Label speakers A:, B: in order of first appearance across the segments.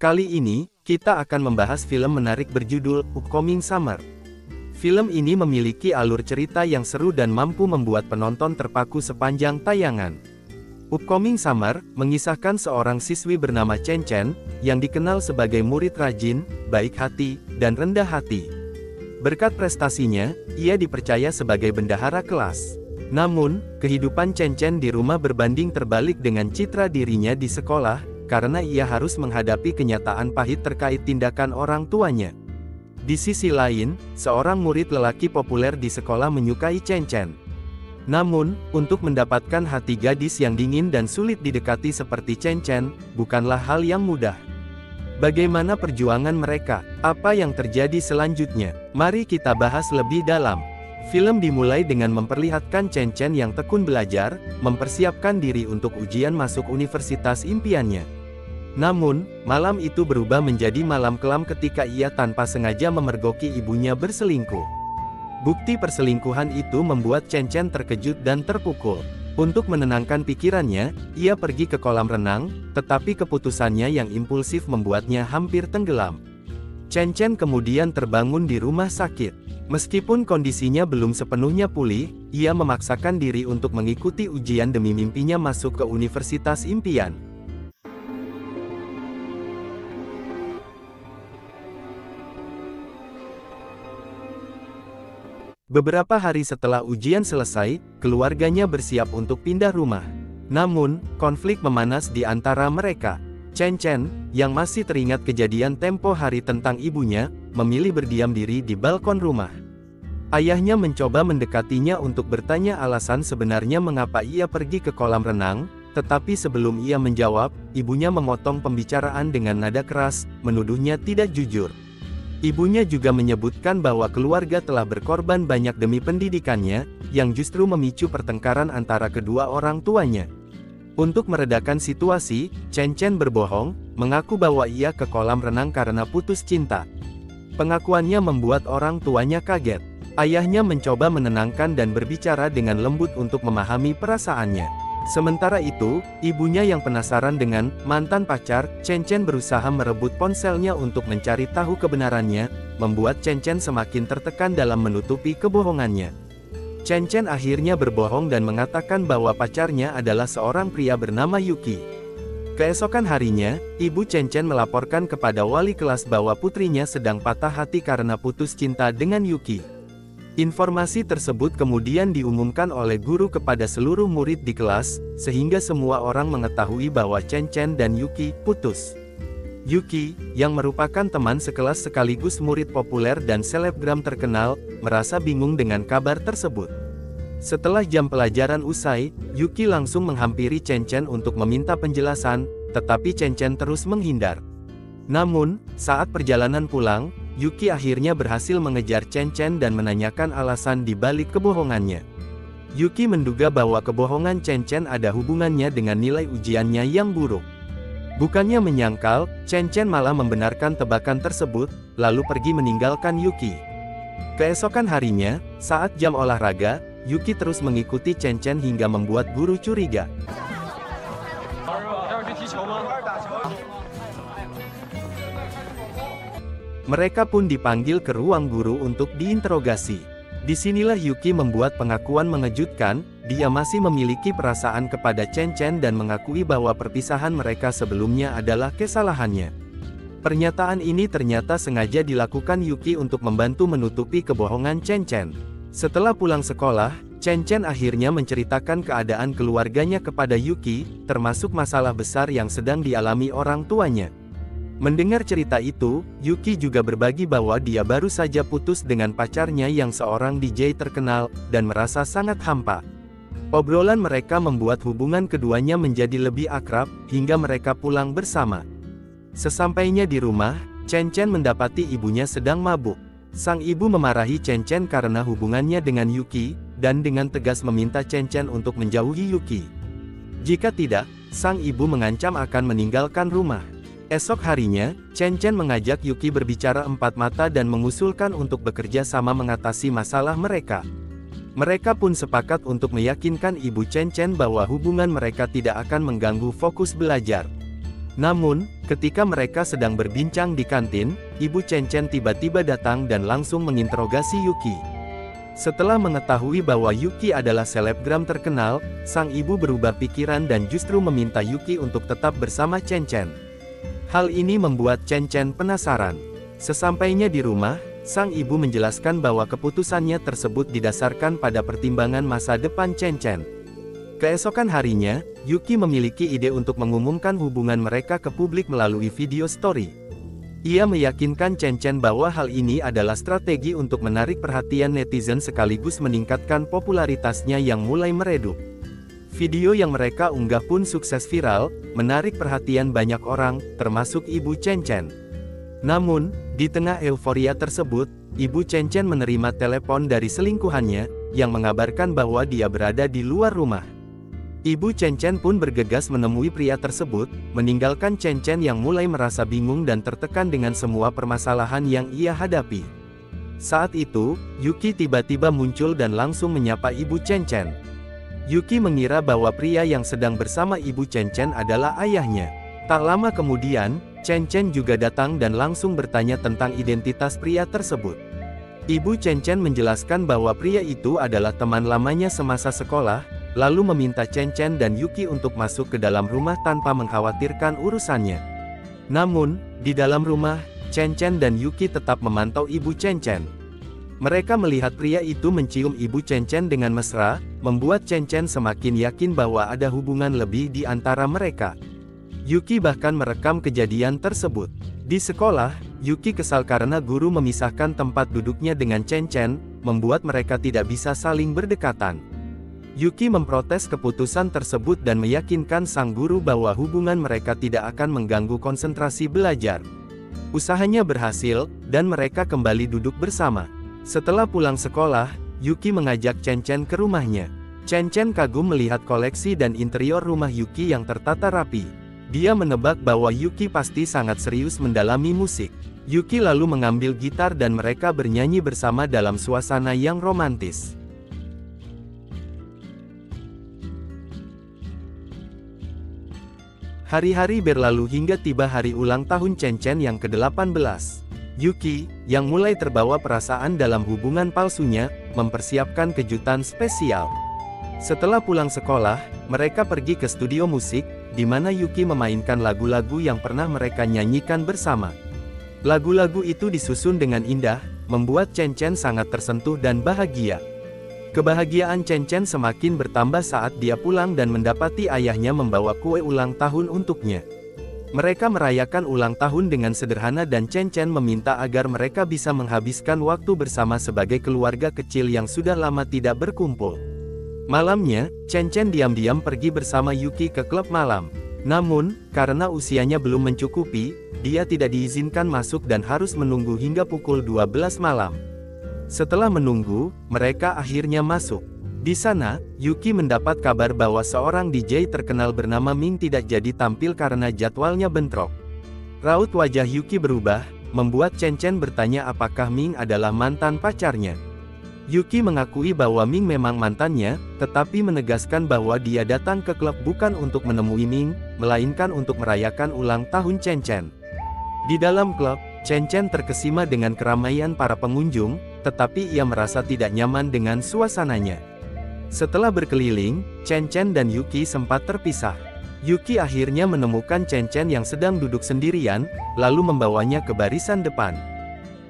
A: Kali ini, kita akan membahas film menarik berjudul Upcoming Summer. Film ini memiliki alur cerita yang seru dan mampu membuat penonton terpaku sepanjang tayangan. Upcoming Summer mengisahkan seorang siswi bernama Chen Chen, yang dikenal sebagai murid rajin, baik hati, dan rendah hati. Berkat prestasinya, ia dipercaya sebagai bendahara kelas. Namun, kehidupan Chen Chen di rumah berbanding terbalik dengan citra dirinya di sekolah, karena ia harus menghadapi kenyataan pahit terkait tindakan orang tuanya. Di sisi lain, seorang murid lelaki populer di sekolah menyukai Chen Chen. Namun, untuk mendapatkan hati gadis yang dingin dan sulit didekati seperti Chen Chen, bukanlah hal yang mudah. Bagaimana perjuangan mereka? Apa yang terjadi selanjutnya? Mari kita bahas lebih dalam. Film dimulai dengan memperlihatkan Chen Chen yang tekun belajar, mempersiapkan diri untuk ujian masuk universitas impiannya. Namun, malam itu berubah menjadi malam kelam ketika ia tanpa sengaja memergoki ibunya berselingkuh. Bukti perselingkuhan itu membuat Chen Chen terkejut dan terpukul. Untuk menenangkan pikirannya, ia pergi ke kolam renang, tetapi keputusannya yang impulsif membuatnya hampir tenggelam. Chen Chen kemudian terbangun di rumah sakit. Meskipun kondisinya belum sepenuhnya pulih, ia memaksakan diri untuk mengikuti ujian demi mimpinya masuk ke universitas impian. Beberapa hari setelah ujian selesai, keluarganya bersiap untuk pindah rumah. Namun, konflik memanas di antara mereka. Chen Chen, yang masih teringat kejadian tempo hari tentang ibunya, memilih berdiam diri di balkon rumah. Ayahnya mencoba mendekatinya untuk bertanya alasan sebenarnya mengapa ia pergi ke kolam renang, tetapi sebelum ia menjawab, ibunya memotong pembicaraan dengan nada keras, menuduhnya tidak jujur. Ibunya juga menyebutkan bahwa keluarga telah berkorban banyak demi pendidikannya, yang justru memicu pertengkaran antara kedua orang tuanya. Untuk meredakan situasi, Chen Chen berbohong, mengaku bahwa ia ke kolam renang karena putus cinta. Pengakuannya membuat orang tuanya kaget. Ayahnya mencoba menenangkan dan berbicara dengan lembut untuk memahami perasaannya. Sementara itu, ibunya yang penasaran dengan mantan pacar, Chen Chen berusaha merebut ponselnya untuk mencari tahu kebenarannya, membuat Chen Chen semakin tertekan dalam menutupi kebohongannya. Chen Chen akhirnya berbohong dan mengatakan bahwa pacarnya adalah seorang pria bernama Yuki. Keesokan harinya, ibu Chen Chen melaporkan kepada wali kelas bahwa putrinya sedang patah hati karena putus cinta dengan Yuki. Informasi tersebut kemudian diumumkan oleh guru kepada seluruh murid di kelas, sehingga semua orang mengetahui bahwa Chen Chen dan Yuki putus. Yuki, yang merupakan teman sekelas sekaligus murid populer dan selebgram terkenal, merasa bingung dengan kabar tersebut. Setelah jam pelajaran usai, Yuki langsung menghampiri Chen Chen untuk meminta penjelasan, tetapi Chen Chen terus menghindar. Namun, saat perjalanan pulang, Yuki akhirnya berhasil mengejar Chen Chen dan menanyakan alasan di balik kebohongannya. Yuki menduga bahwa kebohongan Chen Chen ada hubungannya dengan nilai ujiannya yang buruk. Bukannya menyangkal, Chen Chen malah membenarkan tebakan tersebut, lalu pergi meninggalkan Yuki. Keesokan harinya, saat jam olahraga, Yuki terus mengikuti Chen Chen hingga membuat guru curiga. Mereka pun dipanggil ke ruang guru untuk diinterogasi. Disinilah Yuki membuat pengakuan mengejutkan, dia masih memiliki perasaan kepada Chen Chen dan mengakui bahwa perpisahan mereka sebelumnya adalah kesalahannya. Pernyataan ini ternyata sengaja dilakukan Yuki untuk membantu menutupi kebohongan Chen Chen. Setelah pulang sekolah, Chen Chen akhirnya menceritakan keadaan keluarganya kepada Yuki, termasuk masalah besar yang sedang dialami orang tuanya. Mendengar cerita itu, Yuki juga berbagi bahwa dia baru saja putus dengan pacarnya yang seorang DJ terkenal, dan merasa sangat hampa. Obrolan mereka membuat hubungan keduanya menjadi lebih akrab, hingga mereka pulang bersama. Sesampainya di rumah, Chen Chen mendapati ibunya sedang mabuk. Sang ibu memarahi Chen Chen karena hubungannya dengan Yuki, dan dengan tegas meminta Chen Chen untuk menjauhi Yuki. Jika tidak, sang ibu mengancam akan meninggalkan rumah. Esok harinya, Chen Chen mengajak Yuki berbicara empat mata dan mengusulkan untuk bekerja sama mengatasi masalah mereka. Mereka pun sepakat untuk meyakinkan ibu Chen Chen bahwa hubungan mereka tidak akan mengganggu fokus belajar. Namun, ketika mereka sedang berbincang di kantin, Ibu Chen Chen tiba-tiba datang dan langsung menginterogasi Yuki. Setelah mengetahui bahwa Yuki adalah selebgram terkenal, sang ibu berubah pikiran dan justru meminta Yuki untuk tetap bersama Chen Chen. Hal ini membuat Chen Chen penasaran. Sesampainya di rumah, sang ibu menjelaskan bahwa keputusannya tersebut didasarkan pada pertimbangan masa depan Chen Chen. Keesokan harinya, Yuki memiliki ide untuk mengumumkan hubungan mereka ke publik melalui video story. Ia meyakinkan Chen Chen bahwa hal ini adalah strategi untuk menarik perhatian netizen sekaligus meningkatkan popularitasnya yang mulai meredup. Video yang mereka unggah pun sukses viral, menarik perhatian banyak orang, termasuk Ibu Chen Chen. Namun, di tengah euforia tersebut, Ibu Chen Chen menerima telepon dari selingkuhannya, yang mengabarkan bahwa dia berada di luar rumah. Ibu Chen Chen pun bergegas menemui pria tersebut, meninggalkan Chen Chen yang mulai merasa bingung dan tertekan dengan semua permasalahan yang ia hadapi. Saat itu, Yuki tiba-tiba muncul dan langsung menyapa Ibu Chen Chen. Yuki mengira bahwa pria yang sedang bersama Ibu Chen Chen adalah ayahnya. Tak lama kemudian, Chen Chen juga datang dan langsung bertanya tentang identitas pria tersebut. Ibu Chen Chen menjelaskan bahwa pria itu adalah teman lamanya semasa sekolah, lalu meminta Chen Chen dan Yuki untuk masuk ke dalam rumah tanpa mengkhawatirkan urusannya. Namun, di dalam rumah, Chen Chen dan Yuki tetap memantau Ibu Chen Chen. Mereka melihat pria itu mencium Ibu Chen Chen dengan mesra, membuat Chen Chen semakin yakin bahwa ada hubungan lebih di antara mereka. Yuki bahkan merekam kejadian tersebut. Di sekolah, Yuki kesal karena guru memisahkan tempat duduknya dengan Chen Chen, membuat mereka tidak bisa saling berdekatan. Yuki memprotes keputusan tersebut dan meyakinkan sang guru bahwa hubungan mereka tidak akan mengganggu konsentrasi belajar. Usahanya berhasil, dan mereka kembali duduk bersama. Setelah pulang sekolah, Yuki mengajak Chen Chen ke rumahnya. Chen Chen kagum melihat koleksi dan interior rumah Yuki yang tertata rapi. Dia menebak bahwa Yuki pasti sangat serius mendalami musik. Yuki lalu mengambil gitar dan mereka bernyanyi bersama dalam suasana yang romantis. Hari-hari berlalu hingga tiba hari ulang tahun Chen Chen yang ke-18. Yuki, yang mulai terbawa perasaan dalam hubungan palsunya, mempersiapkan kejutan spesial. Setelah pulang sekolah, mereka pergi ke studio musik, di mana Yuki memainkan lagu-lagu yang pernah mereka nyanyikan bersama. Lagu-lagu itu disusun dengan indah, membuat Chen Chen sangat tersentuh dan bahagia. Kebahagiaan Chen Chen semakin bertambah saat dia pulang dan mendapati ayahnya membawa kue ulang tahun untuknya. Mereka merayakan ulang tahun dengan sederhana dan Chen Chen meminta agar mereka bisa menghabiskan waktu bersama sebagai keluarga kecil yang sudah lama tidak berkumpul. Malamnya, Chen Chen diam-diam pergi bersama Yuki ke klub malam. Namun, karena usianya belum mencukupi, dia tidak diizinkan masuk dan harus menunggu hingga pukul 12 malam. Setelah menunggu, mereka akhirnya masuk. Di sana, Yuki mendapat kabar bahwa seorang DJ terkenal bernama Ming tidak jadi tampil karena jadwalnya bentrok. Raut wajah Yuki berubah, membuat Chen Chen bertanya apakah Ming adalah mantan pacarnya. Yuki mengakui bahwa Ming memang mantannya, tetapi menegaskan bahwa dia datang ke klub bukan untuk menemui Ming, melainkan untuk merayakan ulang tahun Chen Chen. Di dalam klub, Chen Chen terkesima dengan keramaian para pengunjung, tetapi ia merasa tidak nyaman dengan suasananya. Setelah berkeliling, Chen Chen dan Yuki sempat terpisah. Yuki akhirnya menemukan Chen Chen yang sedang duduk sendirian, lalu membawanya ke barisan depan.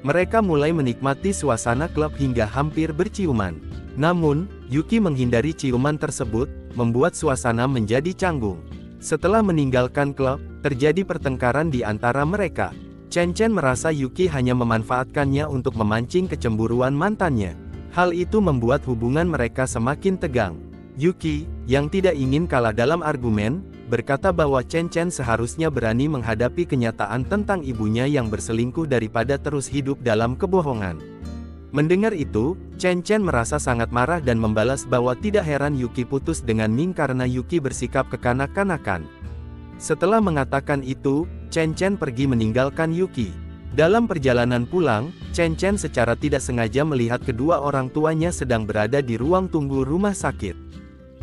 A: Mereka mulai menikmati suasana klub hingga hampir berciuman. Namun, Yuki menghindari ciuman tersebut, membuat suasana menjadi canggung. Setelah meninggalkan klub, terjadi pertengkaran di antara mereka. Chen Chen merasa Yuki hanya memanfaatkannya untuk memancing kecemburuan mantannya. Hal itu membuat hubungan mereka semakin tegang. Yuki, yang tidak ingin kalah dalam argumen, berkata bahwa Chen Chen seharusnya berani menghadapi kenyataan tentang ibunya yang berselingkuh daripada terus hidup dalam kebohongan. Mendengar itu, Chen Chen merasa sangat marah dan membalas bahwa tidak heran Yuki putus dengan Ming karena Yuki bersikap kekanak-kanakan. Setelah mengatakan itu, Chen Chen pergi meninggalkan Yuki. Dalam perjalanan pulang, Chen Chen secara tidak sengaja melihat kedua orang tuanya sedang berada di ruang tunggu rumah sakit.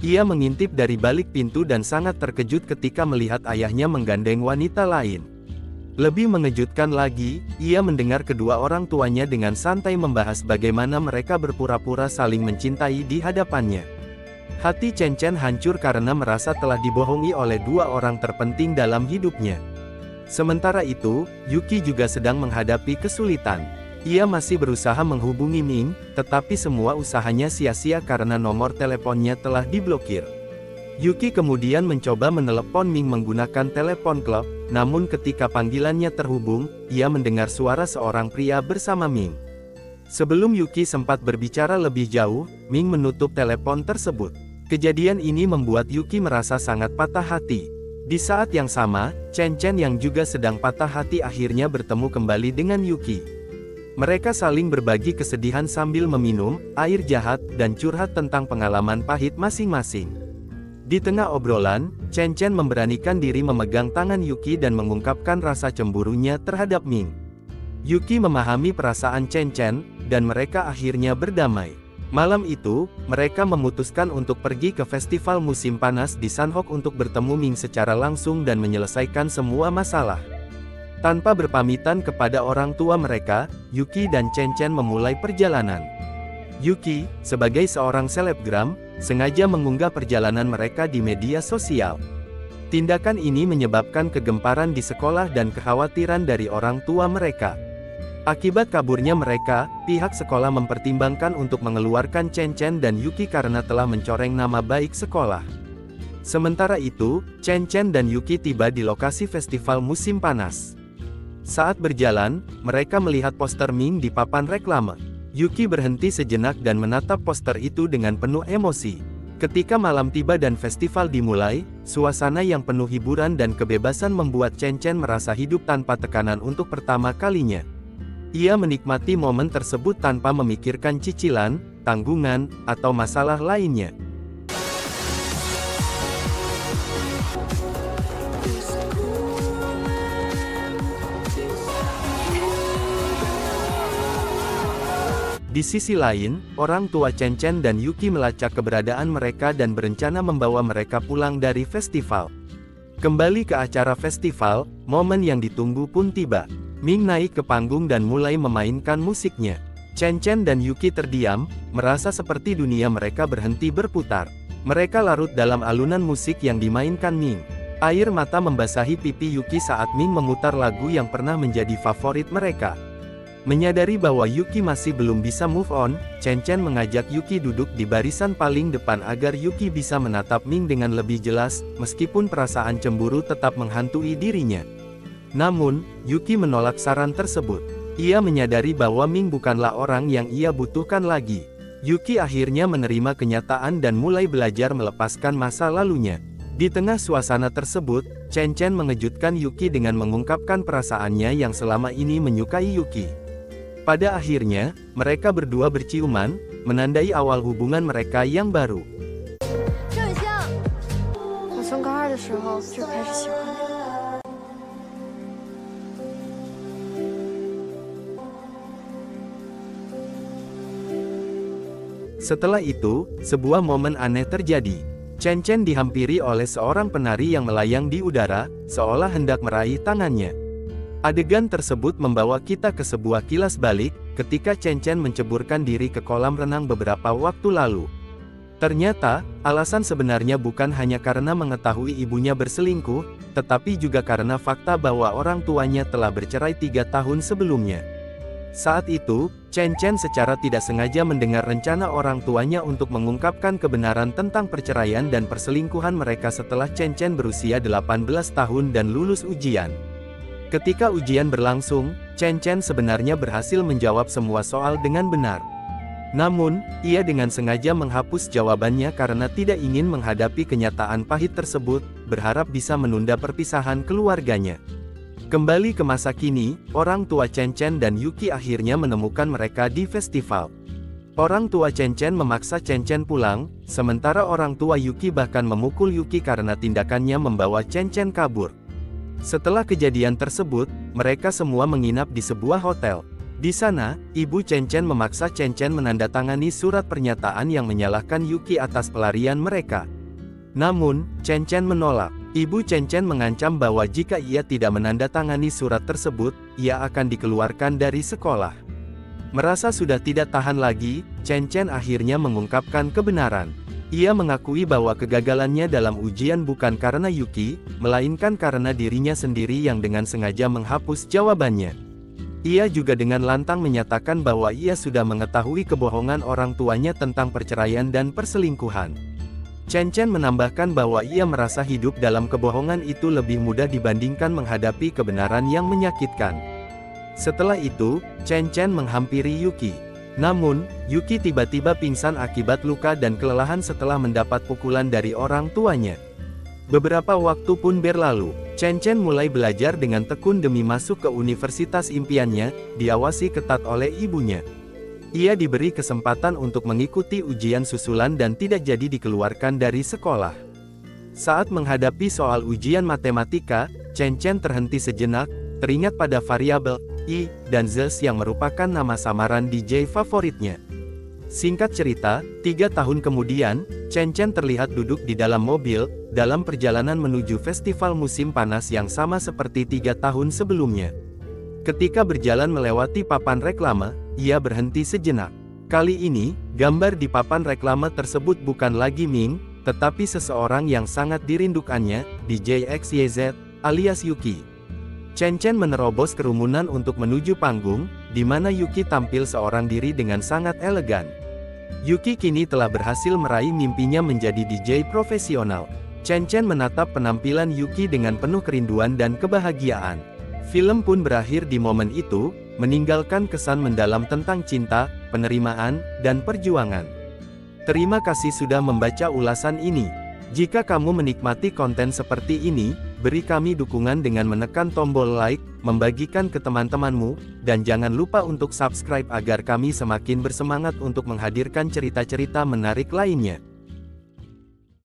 A: Ia mengintip dari balik pintu dan sangat terkejut ketika melihat ayahnya menggandeng wanita lain. Lebih mengejutkan lagi, ia mendengar kedua orang tuanya dengan santai membahas bagaimana mereka berpura-pura saling mencintai di hadapannya. Hati Chen Chen hancur karena merasa telah dibohongi oleh dua orang terpenting dalam hidupnya. Sementara itu, Yuki juga sedang menghadapi kesulitan. Ia masih berusaha menghubungi Ming, tetapi semua usahanya sia-sia karena nomor teleponnya telah diblokir. Yuki kemudian mencoba menelepon Ming menggunakan telepon klub, namun ketika panggilannya terhubung, ia mendengar suara seorang pria bersama Ming. Sebelum Yuki sempat berbicara lebih jauh, Ming menutup telepon tersebut. Kejadian ini membuat Yuki merasa sangat patah hati. Di saat yang sama, Chen Chen yang juga sedang patah hati akhirnya bertemu kembali dengan Yuki. Mereka saling berbagi kesedihan sambil meminum air jahat dan curhat tentang pengalaman pahit masing-masing. Di tengah obrolan, Chen Chen memberanikan diri memegang tangan Yuki dan mengungkapkan rasa cemburunya terhadap Ming. Yuki memahami perasaan Chen Chen, dan mereka akhirnya berdamai. Malam itu, mereka memutuskan untuk pergi ke festival musim panas di Sanhok untuk bertemu Ming secara langsung dan menyelesaikan semua masalah. Tanpa berpamitan kepada orang tua mereka, Yuki dan Chen Chen memulai perjalanan. Yuki, sebagai seorang selebgram, sengaja mengunggah perjalanan mereka di media sosial. Tindakan ini menyebabkan kegemparan di sekolah dan kekhawatiran dari orang tua mereka. Akibat kaburnya mereka, pihak sekolah mempertimbangkan untuk mengeluarkan Chen Chen dan Yuki karena telah mencoreng nama baik sekolah. Sementara itu, Chen Chen dan Yuki tiba di lokasi festival musim panas. Saat berjalan, mereka melihat poster Ming di papan reklame. Yuki berhenti sejenak dan menatap poster itu dengan penuh emosi. Ketika malam tiba dan festival dimulai, suasana yang penuh hiburan dan kebebasan membuat Chen Chen merasa hidup tanpa tekanan untuk pertama kalinya. Ia menikmati momen tersebut tanpa memikirkan cicilan, tanggungan, atau masalah lainnya. Di sisi lain, orang tua Chen Chen dan Yuki melacak keberadaan mereka dan berencana membawa mereka pulang dari festival. Kembali ke acara festival, momen yang ditunggu pun tiba. Ming naik ke panggung dan mulai memainkan musiknya. Chen Chen dan Yuki terdiam, merasa seperti dunia mereka berhenti berputar. Mereka larut dalam alunan musik yang dimainkan Ming. Air mata membasahi pipi Yuki saat Ming memutar lagu yang pernah menjadi favorit mereka. Menyadari bahwa Yuki masih belum bisa move on, Chen Chen mengajak Yuki duduk di barisan paling depan agar Yuki bisa menatap Ming dengan lebih jelas, meskipun perasaan cemburu tetap menghantui dirinya. Namun, Yuki menolak saran tersebut. Ia menyadari bahwa Ming bukanlah orang yang ia butuhkan lagi. Yuki akhirnya menerima kenyataan dan mulai belajar melepaskan masa lalunya. Di tengah suasana tersebut, Chen Chen mengejutkan Yuki dengan mengungkapkan perasaannya yang selama ini menyukai Yuki. Pada akhirnya, mereka berdua berciuman, menandai awal hubungan mereka yang baru. Setelah itu, sebuah momen aneh terjadi. Chen Chen dihampiri oleh seorang penari yang melayang di udara, seolah hendak meraih tangannya. Adegan tersebut membawa kita ke sebuah kilas balik, ketika Chen Chen menceburkan diri ke kolam renang beberapa waktu lalu. Ternyata, alasan sebenarnya bukan hanya karena mengetahui ibunya berselingkuh, tetapi juga karena fakta bahwa orang tuanya telah bercerai 3 tahun sebelumnya. Saat itu, Chen Chen secara tidak sengaja mendengar rencana orang tuanya untuk mengungkapkan kebenaran tentang perceraian dan perselingkuhan mereka setelah Chen Chen berusia 18 tahun dan lulus ujian. Ketika ujian berlangsung, Chen Chen sebenarnya berhasil menjawab semua soal dengan benar. Namun, ia dengan sengaja menghapus jawabannya karena tidak ingin menghadapi kenyataan pahit tersebut, berharap bisa menunda perpisahan keluarganya. Kembali ke masa kini, orang tua Chen Chen dan Yuki akhirnya menemukan mereka di festival. Orang tua Chen Chen memaksa Chen Chen pulang, sementara orang tua Yuki bahkan memukul Yuki karena tindakannya membawa Chen Chen kabur. Setelah kejadian tersebut, mereka semua menginap di sebuah hotel. Di sana, Ibu Chen Chen memaksa Chen Chen menandatangani surat pernyataan yang menyalahkan Yuki atas pelarian mereka. Namun, Chen Chen menolak. Ibu Chen Chen mengancam bahwa jika ia tidak menandatangani surat tersebut, ia akan dikeluarkan dari sekolah. Merasa sudah tidak tahan lagi, Chen Chen akhirnya mengungkapkan kebenaran. Ia mengakui bahwa kegagalannya dalam ujian bukan karena Yuki, melainkan karena dirinya sendiri yang dengan sengaja menghapus jawabannya. Ia juga dengan lantang menyatakan bahwa ia sudah mengetahui kebohongan orang tuanya tentang perceraian dan perselingkuhan. Chen Chen menambahkan bahwa ia merasa hidup dalam kebohongan itu lebih mudah dibandingkan menghadapi kebenaran yang menyakitkan. Setelah itu, Chen Chen menghampiri Yuki. Namun, Yuki tiba-tiba pingsan akibat luka dan kelelahan setelah mendapat pukulan dari orang tuanya. Beberapa waktu pun berlalu, Chen Chen mulai belajar dengan tekun demi masuk ke universitas impiannya, diawasi ketat oleh ibunya. Ia diberi kesempatan untuk mengikuti ujian susulan dan tidak jadi dikeluarkan dari sekolah. Saat menghadapi soal ujian matematika, Chen Chen terhenti sejenak, teringat pada variabel I dan Z yang merupakan nama samaran DJ favoritnya. Singkat cerita, 3 tahun kemudian, Chen Chen terlihat duduk di dalam mobil, dalam perjalanan menuju festival musim panas yang sama seperti 3 tahun sebelumnya. Ketika berjalan melewati papan reklame, ia berhenti sejenak. Kali ini, gambar di papan reklame tersebut bukan lagi Ming, tetapi seseorang yang sangat dirindukannya, DJ XYZ, alias Yuki. Chen Chen menerobos kerumunan untuk menuju panggung, di mana Yuki tampil seorang diri dengan sangat elegan. Yuki kini telah berhasil meraih mimpinya menjadi DJ profesional. Chen Chen menatap penampilan Yuki dengan penuh kerinduan dan kebahagiaan. Film pun berakhir di momen itu, meninggalkan kesan mendalam tentang cinta, penerimaan, dan perjuangan. Terima kasih sudah membaca ulasan ini. Jika kamu menikmati konten seperti ini, beri kami dukungan dengan menekan tombol like, membagikan ke teman-temanmu, dan jangan lupa untuk subscribe agar kami semakin bersemangat untuk menghadirkan cerita-cerita menarik lainnya.